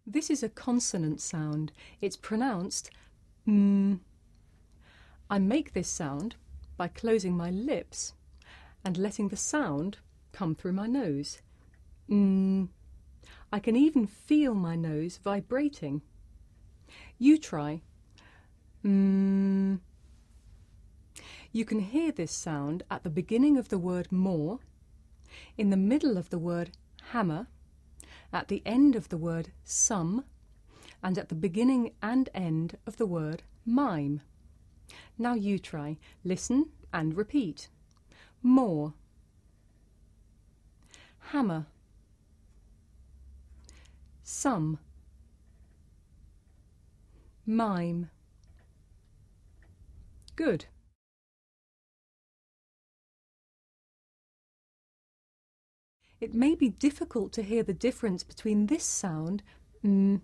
This is a consonant sound. It's pronounced mm. I make this sound by closing my lips and letting the sound come through my nose. Mm. I can even feel my nose vibrating. You try. Mm. You can hear this sound at the beginning of the word more, in the middle of the word hammer, at the end of the word some, and at the beginning and end of the word mime. Now you try. Listen and repeat. More. Hammer. Some. Mime. Good. It may be difficult to hear the difference between this sound, and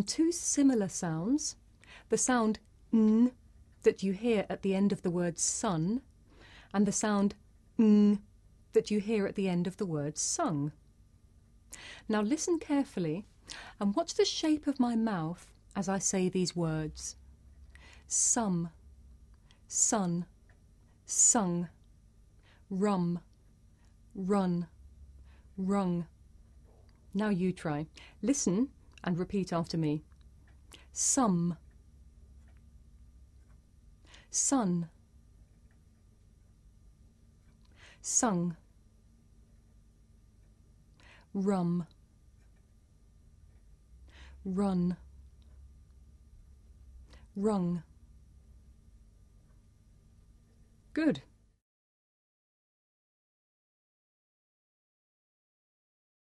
two similar sounds, the sound n that you hear at the end of the word sun, and the sound ng that you hear at the end of the word sung. Now listen carefully and watch the shape of my mouth as I say these words. Some, sun, sung, rum, run, rung. Now you try. Listen and repeat after me. Some, sun, sung, rum, run, rung. Good.